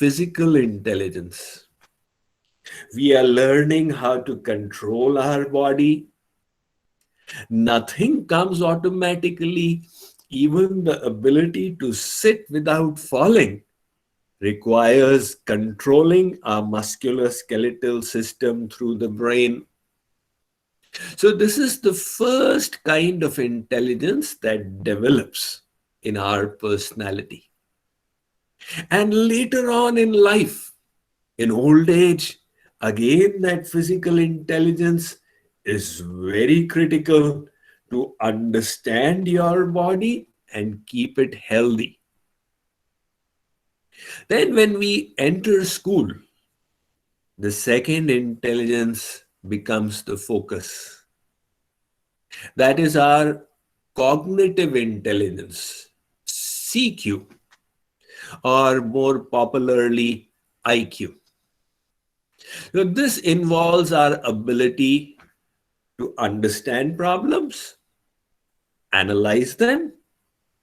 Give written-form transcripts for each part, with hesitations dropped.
physical intelligence. We are learning how to control our body. Nothing comes automatically. Even the ability to sit without falling requires controlling our musculoskeletal system through the brain. So this is the first kind of intelligence that develops in our personality. And later on in life, in old age, again, that physical intelligence is very critical to understand your body and keep it healthy. Then when we enter school, the second intelligence becomes the focus. That is our cognitive intelligence, CQ, or more popularly, IQ. So this involves our ability to understand problems, analyze them,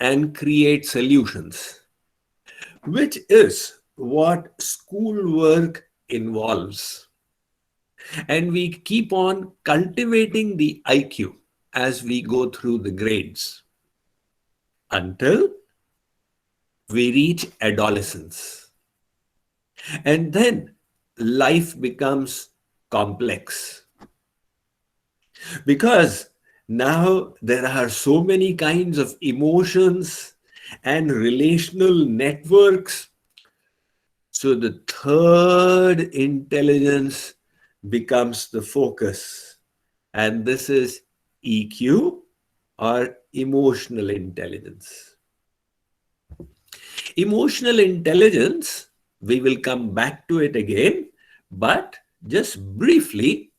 and create solutions, which is what schoolwork involves. And we keep on cultivating the IQ as we go through the grades until we reach adolescence. And then life becomes complex because now there are so many kinds of emotions and relational networks. So the third intelligence becomes the focus, and this is EQ, or emotional intelligence. Emotional intelligence, we will come back to it again, but just briefly,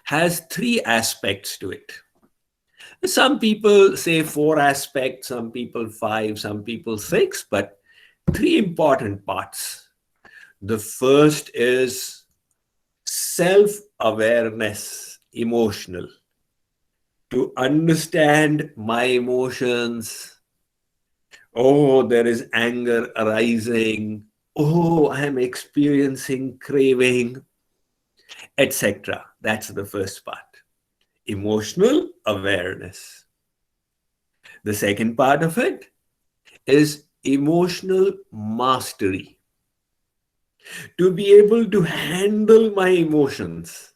has three aspects to it. Some people say 4 aspects, some people 5, some people 6, but 3 important parts. The first is self-awareness, emotional. To understand my emotions. Oh, there is anger arising. Oh, I am experiencing craving, etc. That's the first part. Emotional awareness. The second part of it is emotional mastery. To be able to handle my emotions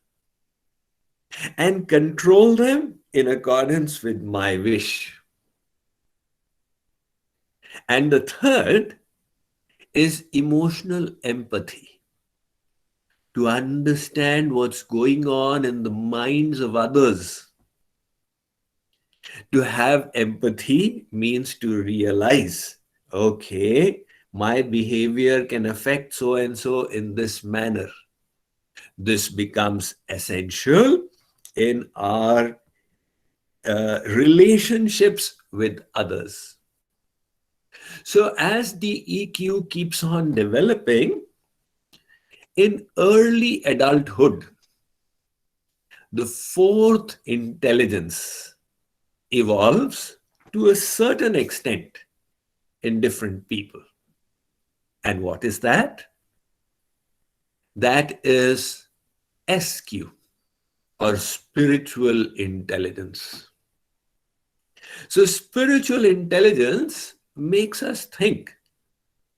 and control them in accordance with my wish. And the third is emotional empathy. To understand what's going on in the minds of others. To have empathy means to realize, okay, my behavior can affect so and so in this manner. This becomes essential in our relationships with others. So as the EQ keeps on developing, in early adulthood, the fourth intelligence evolves to a certain extent in different people. And what is that? That is SQ, or spiritual intelligence. So spiritual intelligence makes us think,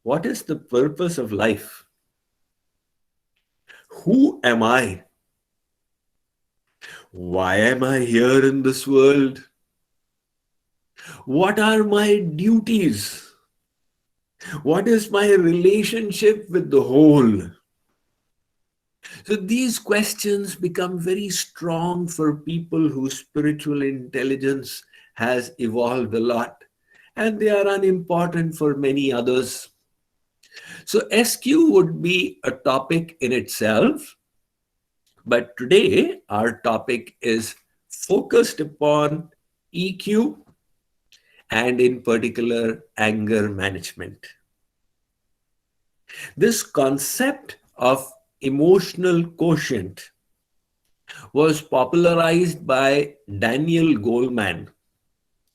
what is the purpose of life? Who am I? Why am I here in this world? What are my duties? What is my relationship with the whole? So these questions become very strong for people whose spiritual intelligence has evolved a lot, and they are unimportant for many others. So SQ would be a topic in itself, but today our topic is focused upon EQ and in particular anger management. This concept of emotional quotient was popularized by Daniel Goleman.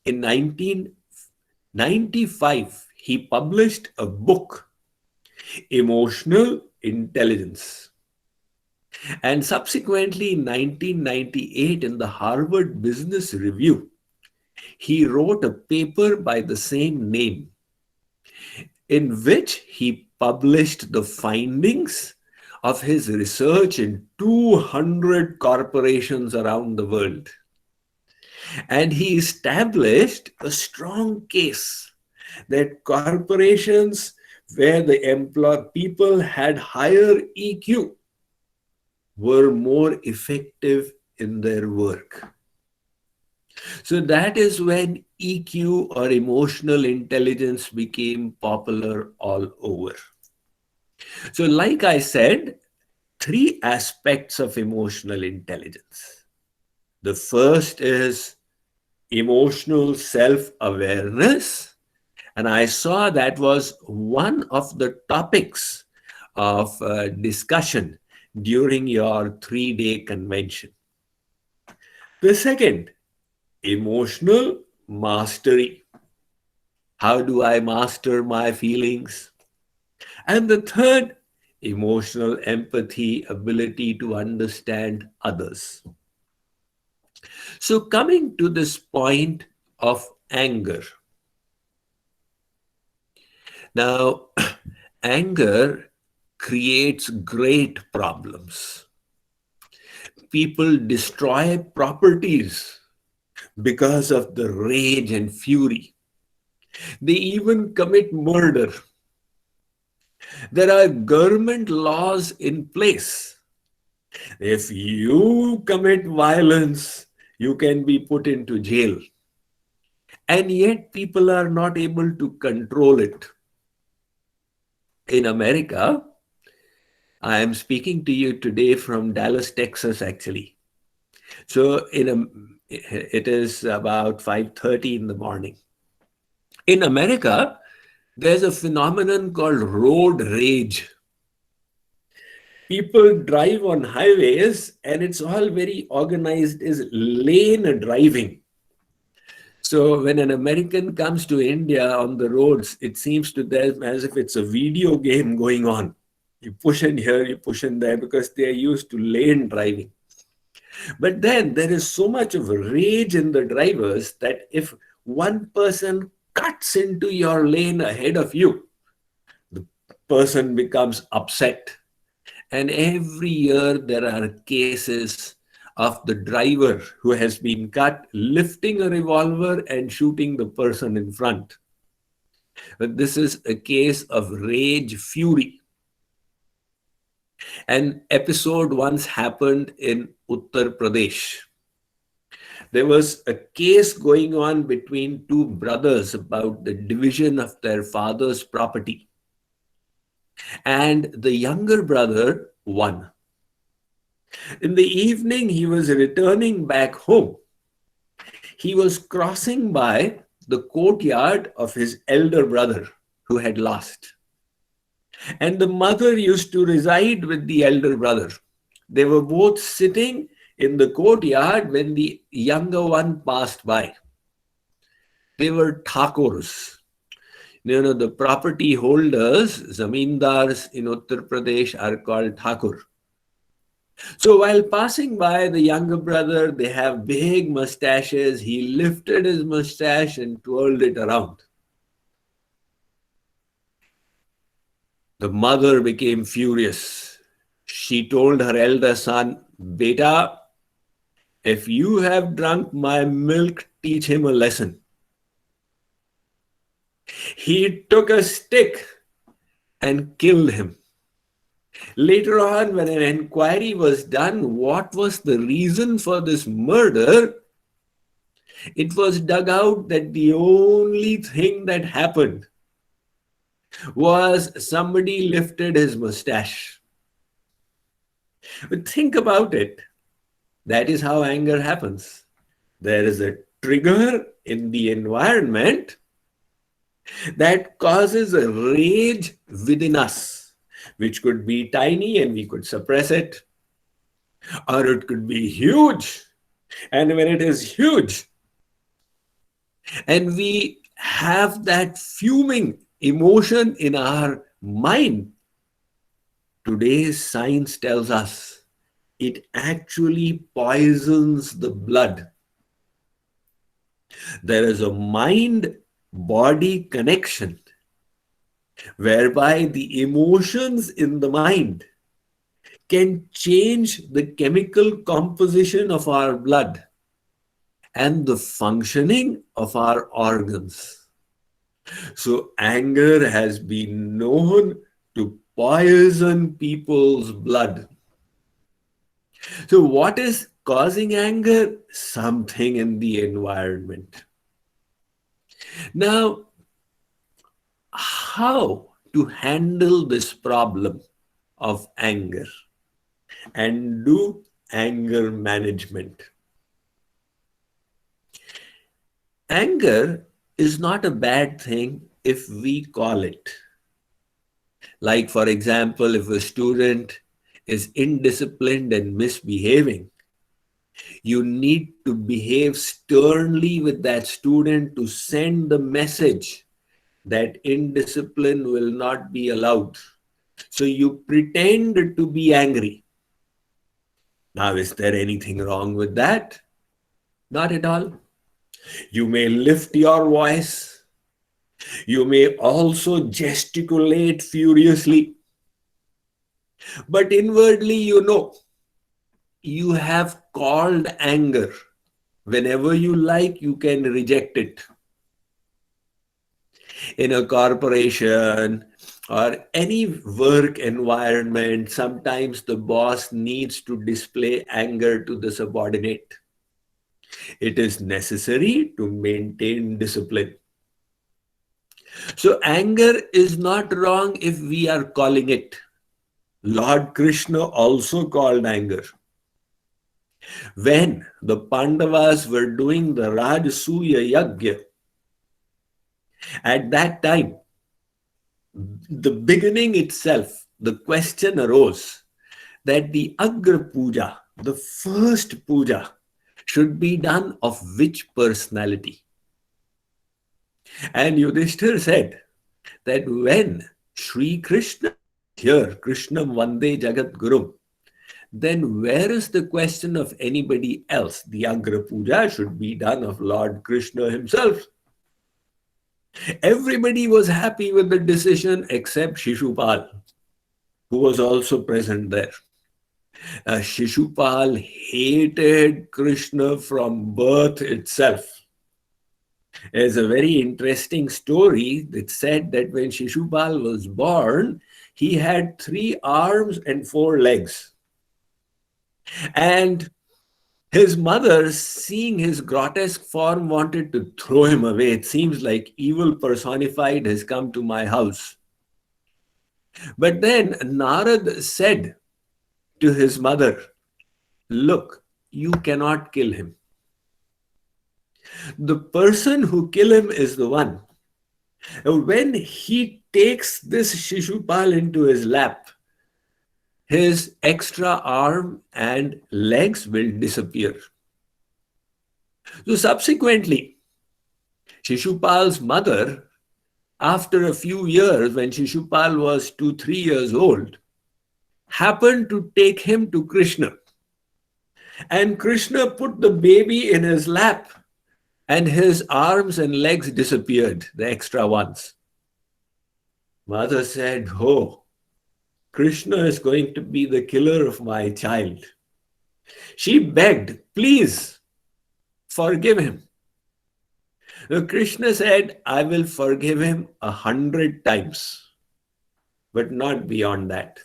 In 1995, he published a book emotional intelligence. And subsequently, in 1998, in the Harvard Business Review, he wrote a paper by the same name, in which he published the findings of his research in 200 corporations around the world. And he established a strong case that corporations where the people had higher EQ were more effective in their work. So that is when EQ, or emotional intelligence, became popular all over. So, like I said, three aspects of emotional intelligence. The first is emotional self-awareness. And I saw that was one of the topics of discussion during your 3-day convention. The second, emotional mastery. How do I master my feelings? And the third, emotional empathy, ability to understand others. So, coming to this point of anger. Now, anger creates great problems. People destroy properties because of the rage and fury. They even commit murder. There are government laws in place. If you commit violence, you can be put into jail. And yet people are not able to control it. In America, I am speaking to you today from Dallas, Texas, actually. So it is about 5:30 in the morning. In America, there's a phenomenon called road rage. People drive on highways and it's all very organized as lane driving. So when an American comes to India on the roads, it seems to them as if it's a video game going on. You push in here, you push in there, because they are used to lane driving. But then there is so much of rage in the drivers that if one person cuts into your lane ahead of you, the person becomes upset. And every year there are cases of the driver who has been cut lifting a revolver and shooting the person in front. But this is a case of rage fury. An episode once happened in Uttar Pradesh. There was a case going on between two brothers about the division of their father's property. And the younger brother won. In the evening, he was returning back home. He was crossing by the courtyard of his elder brother who had lost. And the mother used to reside with the elder brother. They were both sitting in the courtyard when the younger one passed by. They were Thakurs. The property holders, zamindars in Uttar Pradesh, are called Thakur. So while passing by the younger brother, they have big mustaches. He lifted his mustache and twirled it around. The mother became furious. She told her elder son, "Beta, if you have drunk my milk, teach him a lesson." He took a stick and killed him. Later on, when an inquiry was done, what was the reason for this murder? It was dug out that the only thing that happened was somebody lifted his mustache. But think about it. That is how anger happens. There is a trigger in the environment that causes a rage within us, which could be tiny and we could suppress it, or it could be huge. And when it is huge, and we have that fuming emotion in our Mind, today's science tells us, it actually poisons the blood. There is a mind-body connection whereby the emotions in the mind can change the chemical composition of our blood and the functioning of our organs. So anger has been known to poison people's blood. So what is causing anger? Something in the environment. Now, how to handle this problem of anger and do anger management? Anger is not a bad thing if we call it. Like, for example, if a student is indisciplined and misbehaving, you need to behave sternly with that student to send the message that indiscipline will not be allowed. So you pretend to be angry. Now, is there anything wrong with that? Not at all. You may lift your voice. You may also gesticulate furiously. But inwardly, you know, you have called anger. Whenever you like, you can reject it. In a corporation or any work environment, sometimes the boss needs to display anger to the subordinate. It is necessary to maintain discipline. So anger is not wrong if we are calling it. Lord Krishna also called anger. When the Pandavas were doing the Rajasuya Yagya, at that time, the beginning itself, the question arose that the Agra Puja, the first puja, should be done of which personality? And Yudhishthir said that when Shri Krishna here, Krishnam Vande Jagat Gurum, then where is the question of anybody else? The Agra Puja should be done of Lord Krishna himself. Everybody was happy with the decision except Shishupal, who was also present there. Shishupal hated Krishna from birth itself. There's a very interesting story that said that when Shishupal was born, he had 3 arms and 4 legs. And his mother, seeing his grotesque form, wanted to throw him away. It seems like evil personified has come to my house. But then Narad said to his mother, look, you cannot kill him. The person who kill him is the one. When he takes this Shishupal into his lap, his extra arm and legs will disappear. So subsequently, Shishupal's mother, after a few years, when Shishupal was 2-3 years old, happened to take him to Krishna. And Krishna put the baby in his lap, and his arms and legs disappeared, the extra ones. Mother said, oh, Krishna is going to be the killer of my child. She begged, please forgive him. Now, Krishna said, I will forgive him 100 times, but not beyond that.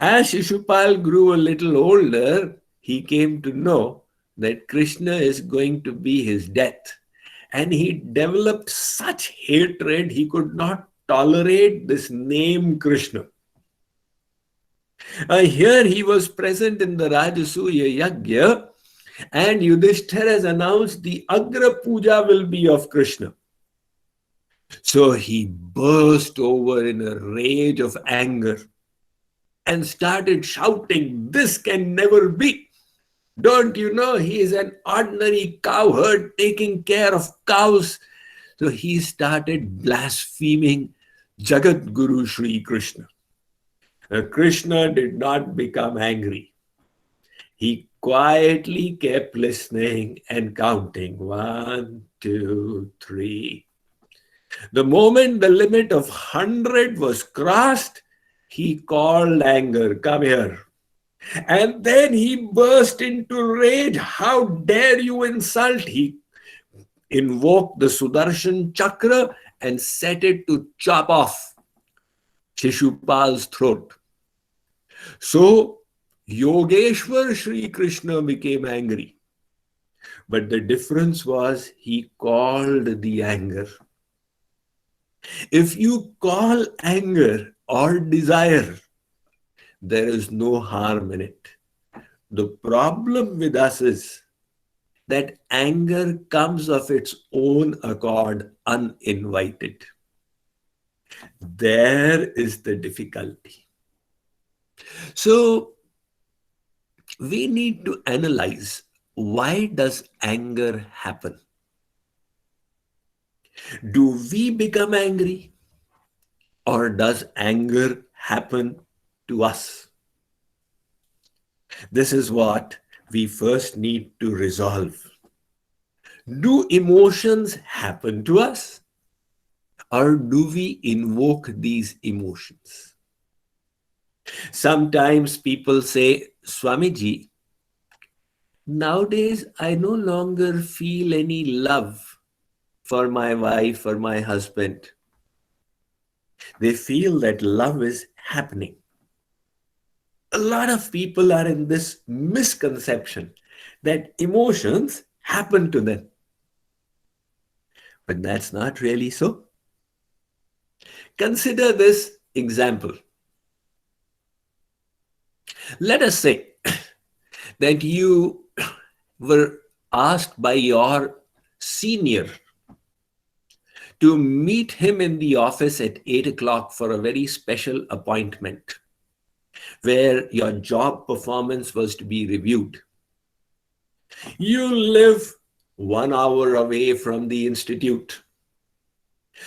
As Shishupal grew a little older, he came to know that Krishna is going to be his death. And he developed such hatred, he could not tolerate this name Krishna. Here he was present in the Rajasuya Yagya, and Yudhishthira has announced the Agra Puja will be of Krishna. So he burst over in a rage of anger and started shouting, this can never be. Don't you know he is an ordinary cowherd taking care of cows? So he started blaspheming Jagat Guru Shri Krishna. Krishna did not become angry. He quietly kept listening and counting. 1, 2, 3. The moment the limit of 100 was crossed, he called anger, come here. And then he burst into rage. How dare you insult? He invoked the Sudarshan Chakra and set it to chop off Shishupal's throat. So Yogeshwar Sri Krishna became angry. But the difference was he called the anger. If you call anger or desire, there is no harm in it. The problem with us is that anger comes of its own accord, uninvited. There is the difficulty. So we need to analyze, why does anger happen? Do we become angry, or does anger happen to us? This is what we first need to resolve. Do emotions happen to us, or do we invoke these emotions? Sometimes people say, Swamiji, nowadays I no longer feel any love for my wife or my husband. They feel that love is happening. A lot of people are in this misconception that emotions happen to them. But that's not really so. Consider this example. Let us say that you were asked by your senior to meet him in the office at 8 o'clock for a very special appointment where your job performance was to be reviewed. You live 1 hour away from the institute.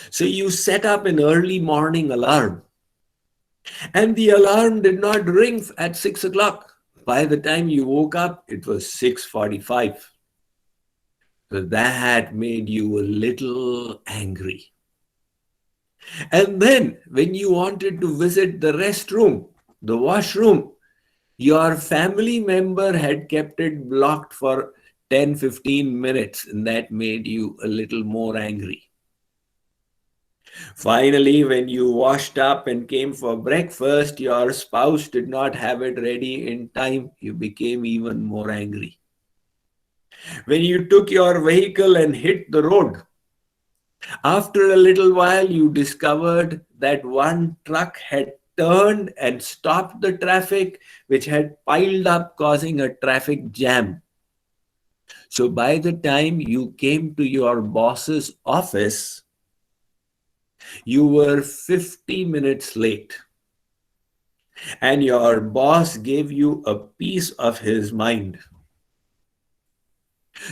So you set up an early morning alarm, and the alarm did not ring at 6 o'clock. By the time you woke up, it was 6:45. So that made you a little angry. And then when you wanted to visit the restroom, the washroom, your family member had kept it blocked for 10-15 minutes, and that made you a little more angry. Finally, when you washed up and came for breakfast, your spouse did not have it ready in time. You became even more angry. When you took your vehicle and hit the road, after a little while, you discovered that one truck had turned and stopped the traffic, which had piled up, causing a traffic jam. So by the time you came to your boss's office, you were 50 minutes late. And your boss gave you a piece of his mind.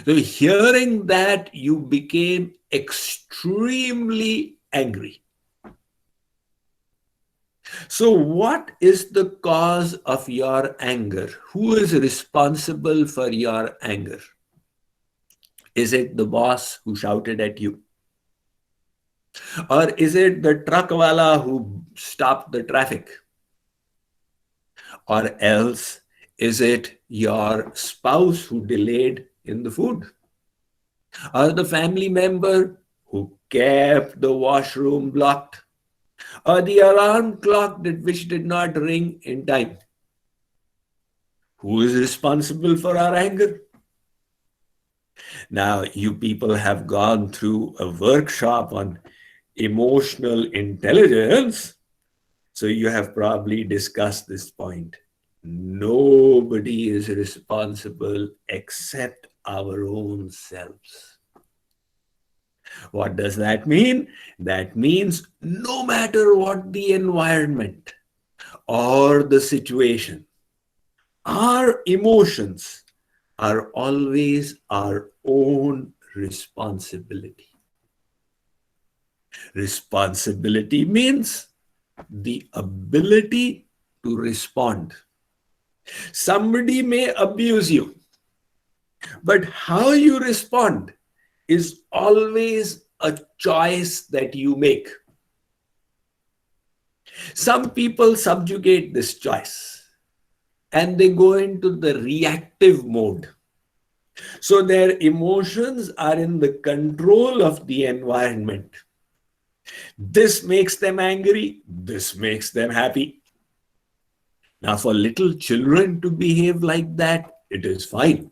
So hearing that, you became extremely angry. So what is the cause of your anger? Who is responsible for your anger? Is it the boss who shouted at you? Or is it the truckwala who stopped the traffic? Or else is it your spouse who delayed in the food? Or the family member who kept the washroom blocked? Or the alarm clock which did not ring in time? Who is responsible for our anger? Now, you people have gone through a workshop on emotional intelligence, so you have probably discussed this point. Nobody is responsible except our own selves. What does that mean? That means no matter what the environment or the situation, our emotions are always our own responsibility. Responsibility means the ability to respond. Somebody may abuse you, but how you respond is always a choice that you make. Some people subjugate this choice and they go into the reactive mode. So their emotions are in the control of the environment. This makes them angry, this makes them happy. Now, for little children to behave like that, it is fine.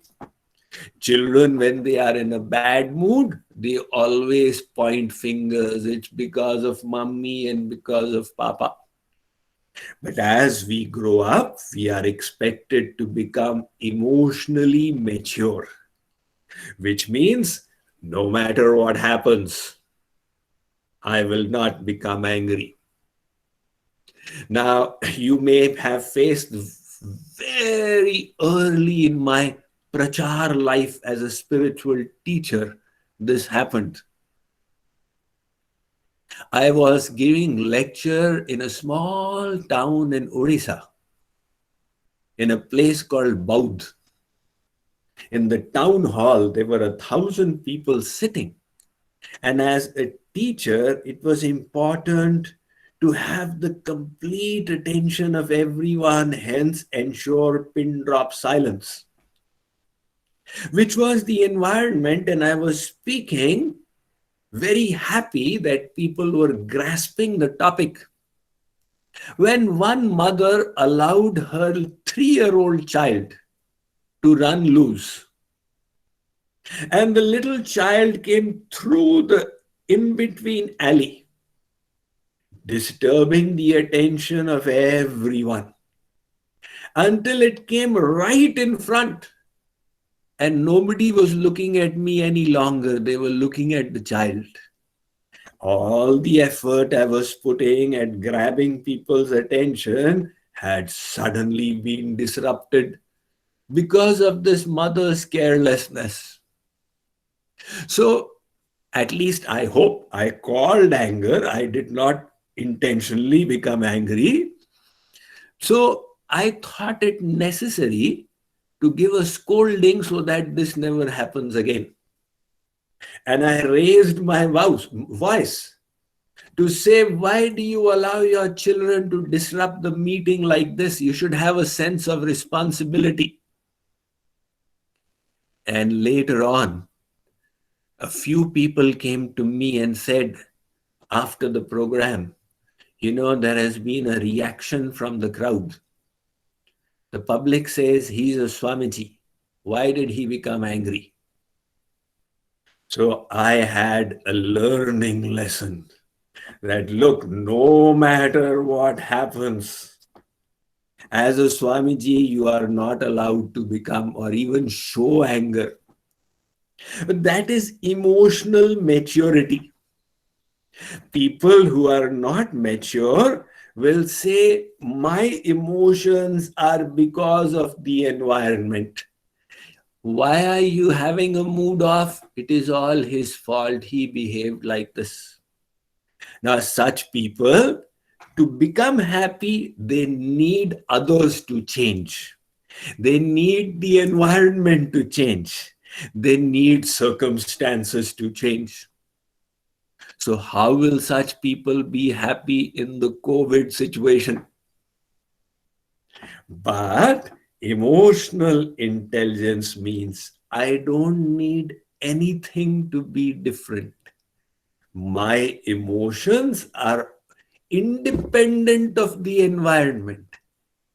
Children, when they are in a bad mood, they always point fingers. It's because of mommy and because of papa. But as we grow up, we are expected to become emotionally mature, which means no matter what happens, I will not become angry. Now, you may have faced very early in my prachar life as a spiritual teacher, this happened. I was giving lecture in a small town in Odisha, in a place called Baudh. In the town hall, there were 1,000 people sitting. And as a teacher, it was important to have the complete attention of everyone, hence ensure pin drop silence, which was the environment. And I was speaking very happy that people were grasping the topic. When one mother allowed her 3-year-old child to run loose, and the little child came through the in-between alley, disturbing the attention of everyone until it came right in front, and nobody was looking at me any longer. They were looking at the child. All the effort I was putting at grabbing people's attention had suddenly been disrupted because of this mother's carelessness. So, at least I hope I called anger. I did not intentionally become angry. So, I thought it necessary to give a scolding so that this never happens again. And I raised my voice to say, why do you allow your children to disrupt the meeting like this? You should have a sense of responsibility. And later on, a few people came to me and said, after the program, there has been a reaction from the crowd. The public says he's a Swamiji. Why did he become angry? So I had a learning lesson that, look, no matter what happens, as a Swamiji, you are not allowed to become or even show anger. But that is emotional maturity. People who are not mature will say, my emotions are because of the environment. Why are you having a mood off? It is all his fault. He behaved like this. Now, such people, to become happy, they need others to change. They need the environment to change. They need circumstances to change. So how will such people be happy in the COVID situation? But emotional intelligence means I don't need anything to be different. My emotions are independent of the environment.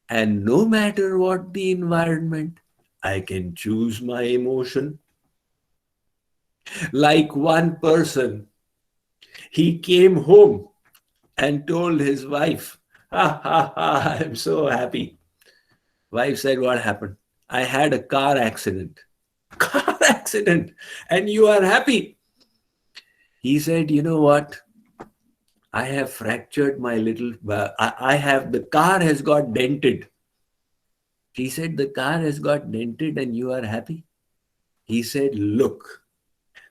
And no matter what the environment, I can choose my emotion. Like one person, he came home and told his wife, ha ha ha, I'm so happy. Wife said, what happened? I had a car accident. Car accident? And you are happy? He said, you know what? I have fractured my little, the car has got dented. She said, the car has got dented and you are happy? He said, look,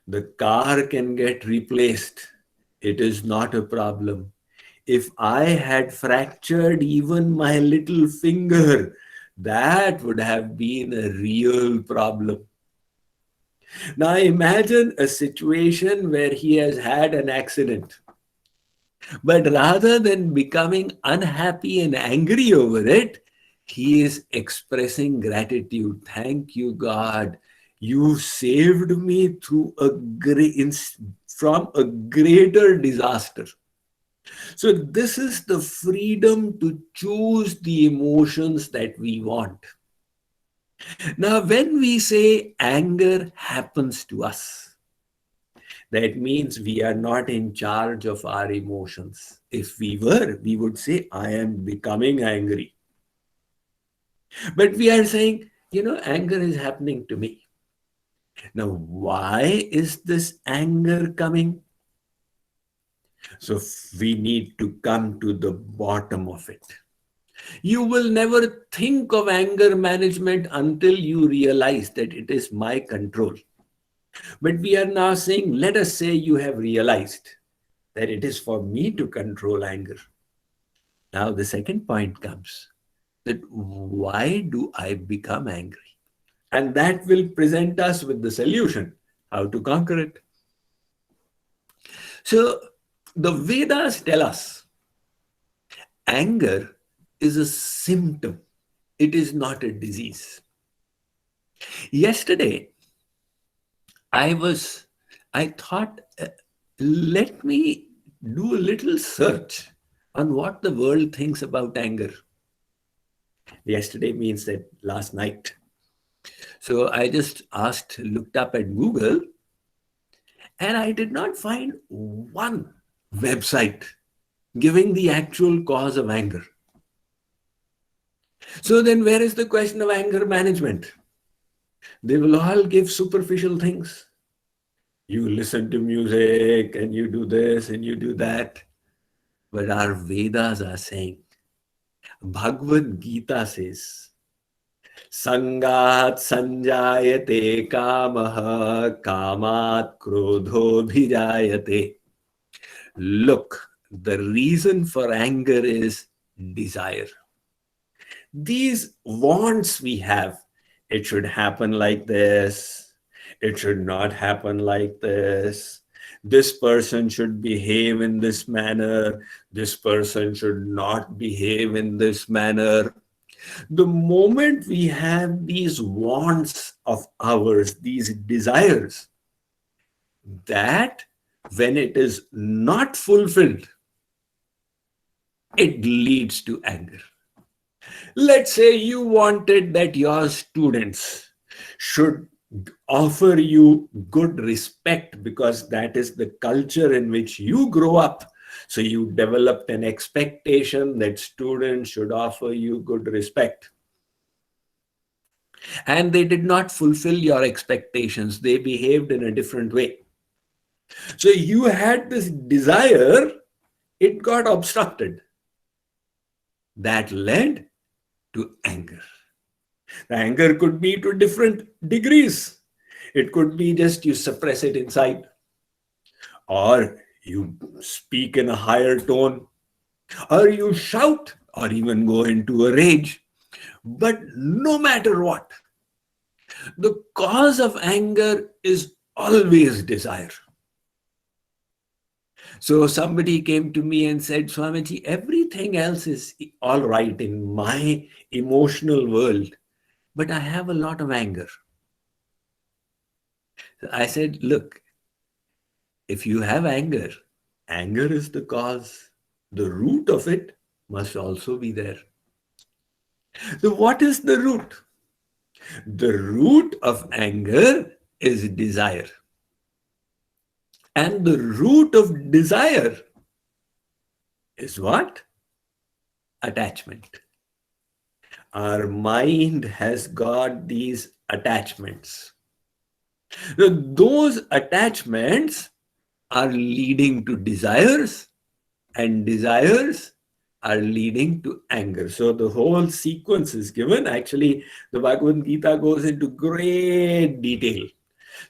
the car can get replaced, It is not a problem. If I had fractured even my little finger, that would have been a real problem. Now imagine a situation where he has had an accident, but rather than becoming unhappy and angry over it, he is expressing gratitude. Thank you, God. You saved me through from a greater disaster. So this is the freedom to choose the emotions that we want. Now, when we say anger happens to us, that means we are not in charge of our emotions. If we were, we would say, I am becoming angry. But we are saying, anger is happening to me. Now, why is this anger coming? So we need to come to the bottom of it. You will never think of anger management until you realize that it is my control. But we are now saying, let us say you have realized that it is for me to control anger. Now the second point comes, that why do I become angry? And that will present us with the solution, how to conquer it. So the Vedas tell us anger is a symptom. It is not a disease. Yesterday, I thought, let me do a little search on what the world thinks about anger. Yesterday means that last night. So I just looked up at Google, and I did not find one website giving the actual cause of anger. So then where is the question of anger management? They will all give superficial things. You listen to music and you do this and you do that. But our Vedas are saying, Bhagavad Gita says, Sangat sanjayate kamaha kamat krodho bhijayate. Look, the reason for anger is desire. These wants we have, it should happen like this, it should not happen like this. This person should behave in this manner. This person should not behave in this manner. The moment we have these wants of ours, these desires, that when it is not fulfilled, it leads to anger. Let's say you wanted that your students should offer you good respect because that is the culture in which you grow up. So you developed an expectation that students should offer you good respect. And they did not fulfill your expectations. They behaved in a different way. So you had this desire, it got obstructed. That led to anger. The anger could be to different degrees. It could be just you suppress it inside, or you speak in a higher tone, or you shout, or even go into a rage. But no matter what, the cause of anger is always desire. So somebody came to me and said, Swamiji, everything else is all right in my emotional world, but I have a lot of anger. I said, look, if you have anger, anger is the cause. The root of it must also be there. So what is the root? The root of anger is desire. And the root of desire is what? Attachment. Our mind has got these attachments. Those attachments are leading to desires, and desires are leading to anger. So the whole sequence is given. Actually, the Bhagavad Gita goes into great detail.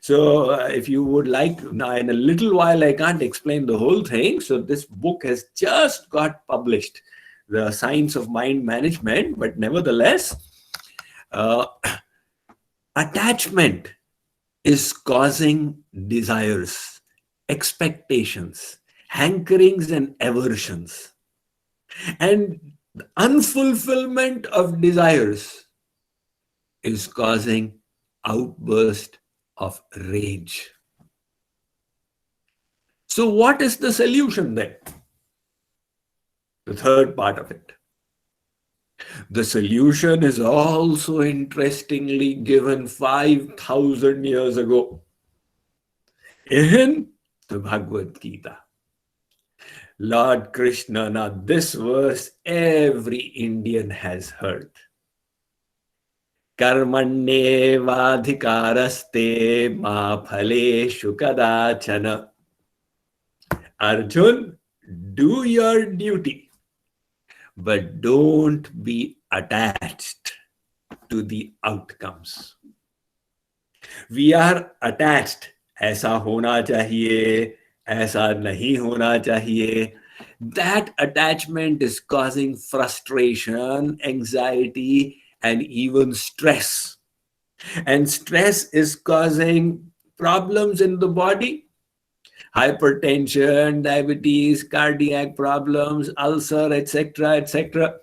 So if you would like, now in a little while, I can't explain the whole thing. So this book has just got published, The Science of Mind Management, but nevertheless, uh, attachment is causing desires, expectations, hankerings, and aversions. And unfulfillment of desires is causing outburst of rage. So, what is the solution then? The third part of it. The solution is also interestingly given 5,000 years ago in the Bhagavad Gita. Lord Krishna, now this verse every Indian has heard. Karmanyevadhikaraste ma phaleshu kadachana. Arjun, do your duty, but don't be attached to the outcomes. We are attached. ऐसा होना चाहिए, ऐसा नहीं होना चाहिए. That attachment is causing frustration, anxiety, and even stress. And stress is causing problems in the body. Hypertension, diabetes, cardiac problems, ulcer, etc., etc.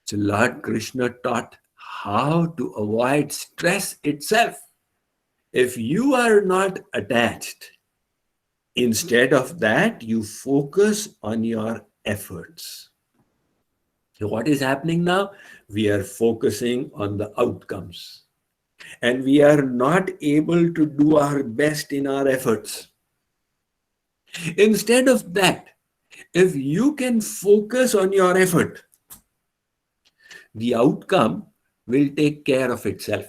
So Lord Krishna taught how to avoid stress itself. If you are not attached, instead of that, you focus on your efforts. So what is happening now? We are focusing on the outcomes. And we are not able to do our best in our efforts. Instead of that, if you can focus on your effort, the outcome will take care of itself.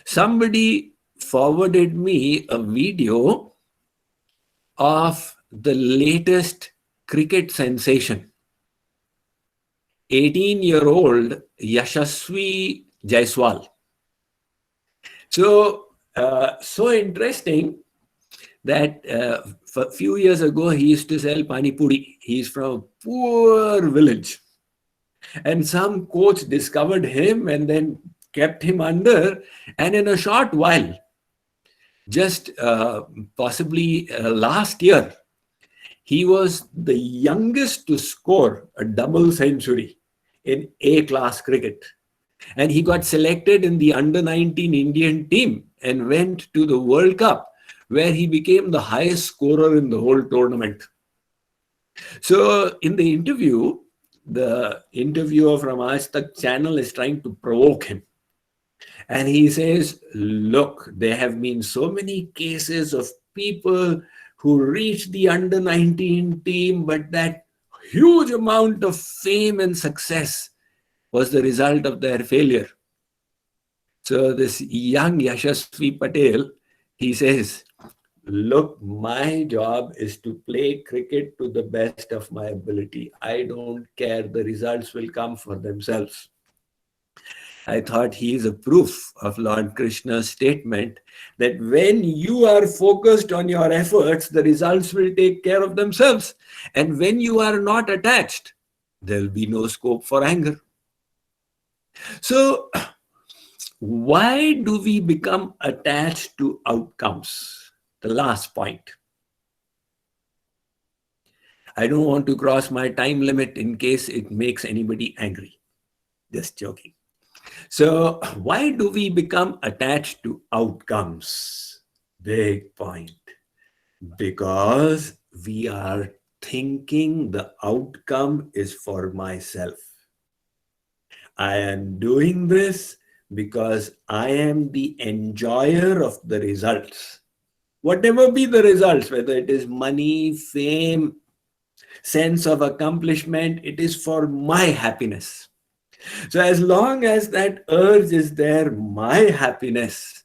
Somebody forwarded me a video of the latest cricket sensation. 18-year-old Yashasvi Jaiswal. So interesting that a few years ago, he used to sell pani puri. He's from a poor village. And some coach discovered him and then kept him under. And in a short while, just possibly last year, he was the youngest to score a double century in A-class cricket. And he got selected in the under-19 Indian team and went to the World Cup, where he became the highest scorer in the whole tournament. So in the interviewer from Aaj Tak channel is trying to provoke him. And he says, look, there have been so many cases of people who reached the under-19 team, but that huge amount of fame and success was the result of their failure. So this young Yashasvi Patel, he says, look, my job is to play cricket to the best of my ability. I don't care. The results will come for themselves. I thought he is a proof of Lord Krishna's statement that when you are focused on your efforts, the results will take care of themselves. And when you are not attached, there will be no scope for anger. So, why do we become attached to outcomes? The last point. I don't want to cross my time limit in case it makes anybody angry. Just joking. So, why do we become attached to outcomes? Big point. Because we are thinking the outcome is for myself. I am doing this because I am the enjoyer of the results. Whatever be the results, whether it is money, fame, sense of accomplishment, it is for my happiness. So as long as that urge is there, my happiness,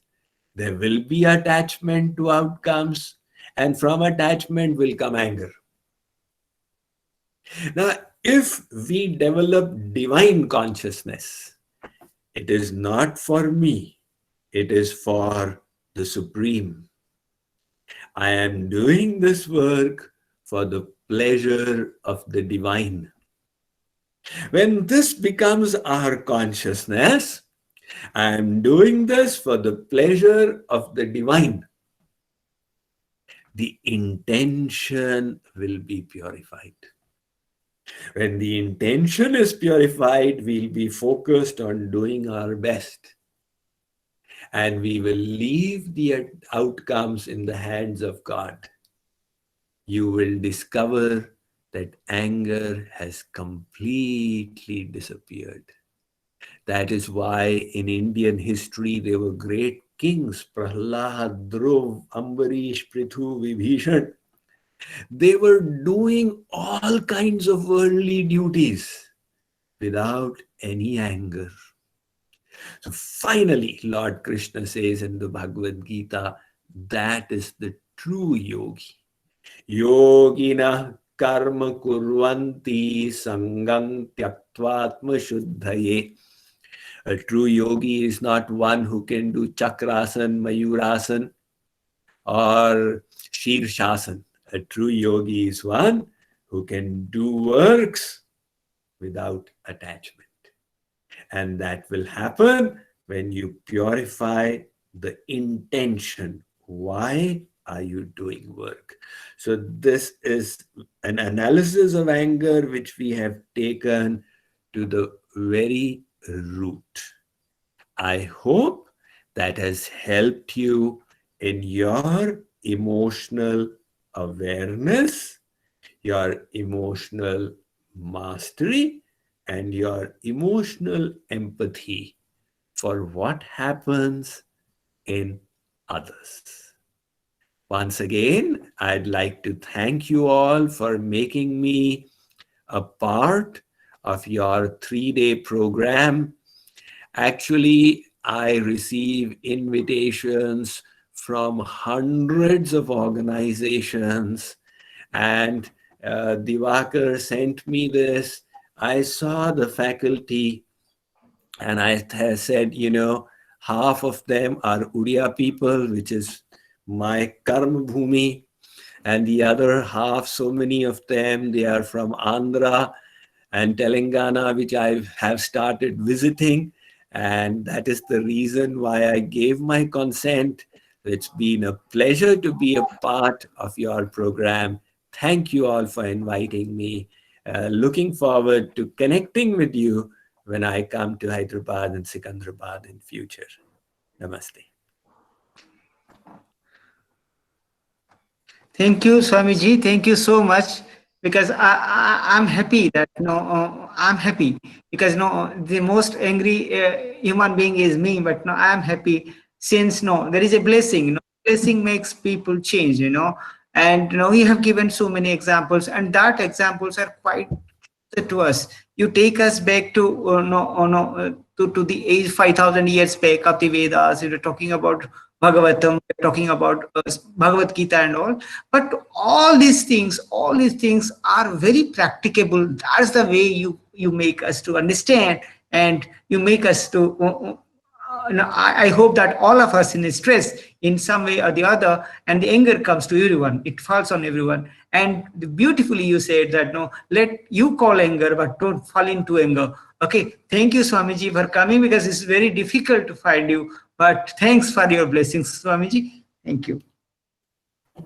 there will be attachment to outcomes, and from attachment will come anger. Now, if we develop divine consciousness, it is not for me, It is for the Supreme. I am doing this work for the pleasure of the divine. When this becomes our consciousness, I am doing this for the pleasure of the divine. The intention will be purified. When the intention is purified, we'll be focused on doing our best. And we will leave the outcomes in the hands of God. You will discover that anger has completely disappeared. That is why in Indian history there were great kings, Prahlad, Dhruv, Ambarish, Prithu, Vibhishan. They were doing all kinds of worldly duties without any anger. So finally, Lord Krishna says in the Bhagavad Gita, that is the true yogi. Yogina karma kurvanti sangam tyaktvatma shuddhaye. A true yogi is not one who can do chakrasan, mayurasan, or shirshasan. A true yogi is one who can do works without attachment. And that will happen when you purify the intention. Why are you doing work? So this is an analysis of anger which we have taken to the very root. I hope that has helped you in your emotional awareness, your emotional mastery, and your emotional empathy for what happens in others. Once again, I'd like to thank you all for making me a part of your 3-day program. Actually, I receive invitations from hundreds of organizations, and Diwakar sent me this. I saw the faculty and I said, half of them are Uriya people, which is my karma bhumi, and the other half, so many of them, they are from Andhra and Telangana, which I have started visiting. And that is the reason why I gave my consent. It's been a pleasure to be a part of your program. Thank you all for inviting me. Looking forward to connecting with you when I come to Hyderabad and Sikandrabad in future. Namaste. Thank you, Swamiji. Thank you so much. Because I'm happy that I'm happy because the most angry human being is me, but no, I'm happy since there is a blessing. Blessing makes people change. And you have given so many examples, and that examples are quite to us. You take us back to to the age 5,000 years back of the Vedas. You're talking about Bhagavatam, you're talking about Bhagavad Gita and all. But all these things are very practicable. That's the way you make us to understand, and you make us to I hope that all of us in stress in some way or the other, and the anger comes to everyone. It falls on everyone. And beautifully you said that let you call anger, but don't fall into anger. Okay, thank you, Swamiji, for coming, because it's very difficult to find you. But thanks for your blessings, Swamiji. Thank you.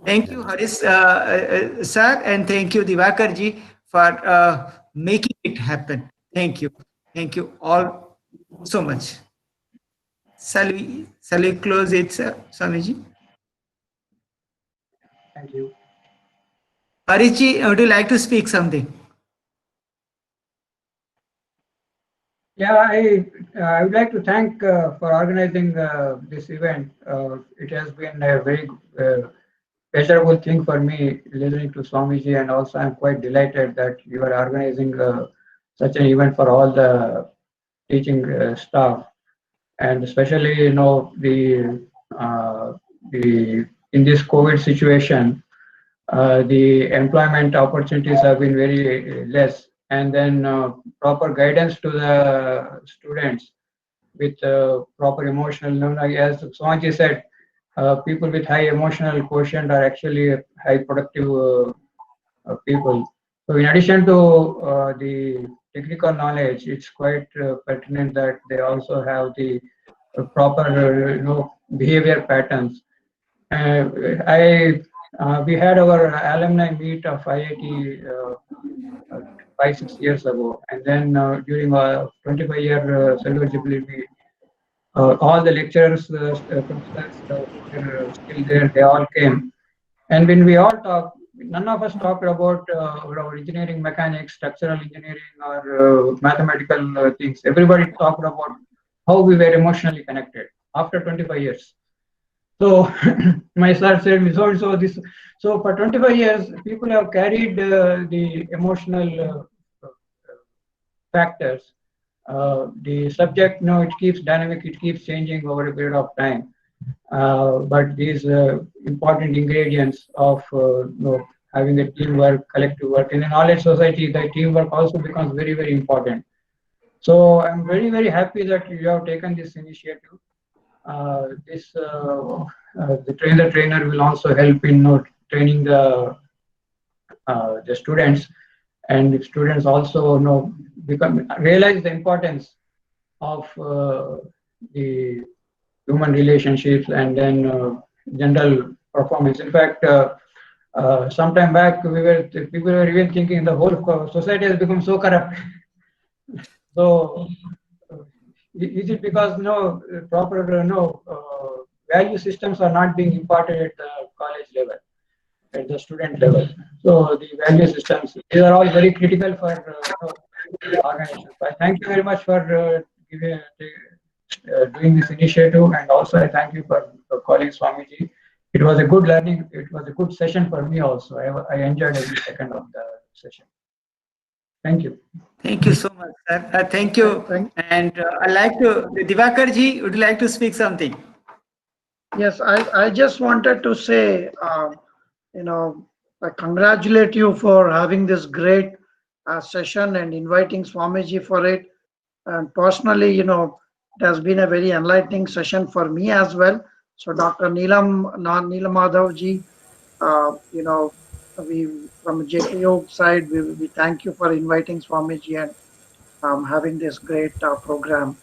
Thank you, Haris sir, and thank you, Divakarji, for making it happen. Thank you. Thank you all so much. Shall we close it, sir, Swamiji? Thank you. Harishji, would you like to speak something? Yeah, I would like to thank for organizing this event. It has been a very pleasurable thing for me listening to Swamiji, and also I'm quite delighted that you are organizing such an event for all the teaching staff, and especially the in this COVID situation, the employment opportunities have been very less, and then proper guidance to the students with proper emotional, like as Swaji said, people with high emotional quotient are actually high productive people. So in addition to the technical knowledge, it's quite pertinent that they also have the proper, behavior patterns. I We had our alumni meet of IIT uh, 5 6 years ago, and then during a 25-year eligibility, all the lecturers, professors who were still there, they all came. And when we all talked, none of us talked about our engineering mechanics, structural engineering, or mathematical things. Everybody talked about how we were emotionally connected after 25 years. So my sir said, so for 25 years, people have carried the emotional factors. The subject, it keeps dynamic, it keeps changing over a period of time. But these important ingredients of having a teamwork, collective work in a knowledge society, the teamwork also becomes very, very important. So I'm very, very happy that you have taken this initiative. The trainer will also help in training the students, and if students also become realize the importance of the human relationships and then general performance. In fact, sometime back, people were even thinking the whole society has become so corrupt. So, is it because proper value systems are not being imparted at the college level, at the student level? So the value systems, these are all very critical for organizations. I thank you very much for doing this initiative, and also I thank you for calling Swamiji. It was a good learning. It was a good session for me also. I enjoyed every second of the session. Thank you. Thank you so much, sir. Thank you. And I'd like to, Divakar ji, would you like to speak something? Yes, I just wanted to say, I congratulate you for having this great session and inviting Swamiji for it. And personally, it has been a very enlightening session for me as well. So, Dr. Neelam Madhav ji, we from JKU side, we thank you for inviting Swamiji and having this great program.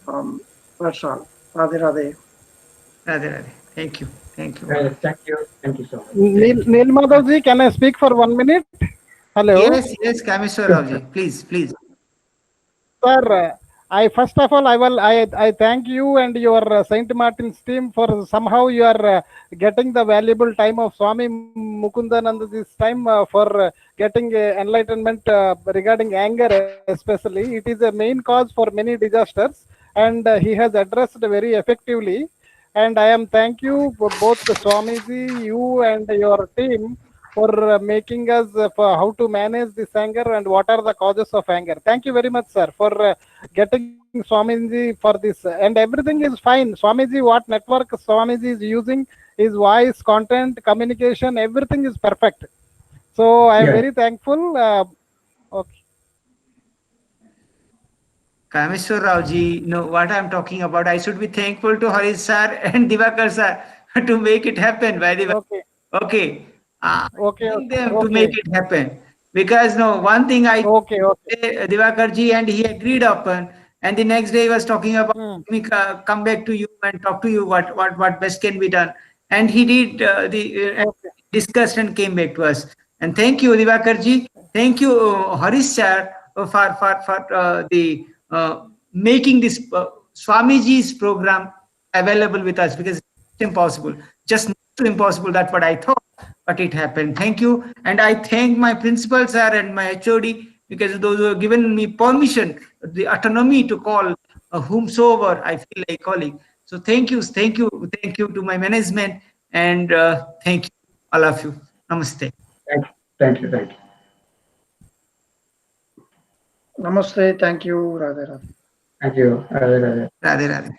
That's all. Radhe Radhe. Radhe, Radhe. Thank you. Thank you. Thank you. Thank you so much. Neil Madhavji, can I speak for 1 minute? Hello. Yes, Kameshwar Rao ji. Please, please. Sir, I first of all, I thank you and your Saint Martin's team for somehow you are getting the valuable time of Swami Mukundananda this time for getting enlightenment regarding anger especially. It is a main cause for many disasters, and he has addressed very effectively. And I am thank you for both the Swamiji, you and your team for making us for how to manage this anger and what are the causes of anger. Thank you very much, sir, for getting Swamiji for this. And everything is fine. Swamiji, what network Swamiji is using, his voice, content, communication, everything is perfect. So I am very thankful. Okay. Kameshwar Rao ji, what I'm talking about. I should be thankful to Harish sir and Divakar sir to make it happen, by the way. Okay. Okay. Them to make it happen. Because one thing I say, Divakar ji, and he agreed upon, and the next day he was talking about me come back to you and talk to you what best can be done. And he did discussed and came back to us. And thank you, Divakar ji. Thank you, Harish sir, for the making this Swamiji's program available with us, because it's impossible. Just not impossible, that's what I thought, but it happened. Thank you. And I thank my principal sir and my HOD, because those who have given me permission, the autonomy to call whomsoever I feel like calling. So thank you to my management, and thank you, all of you. Namaste. Thank you. Namaste. Thank you. Radhe Radhe. Thank you. Radhe Radhe.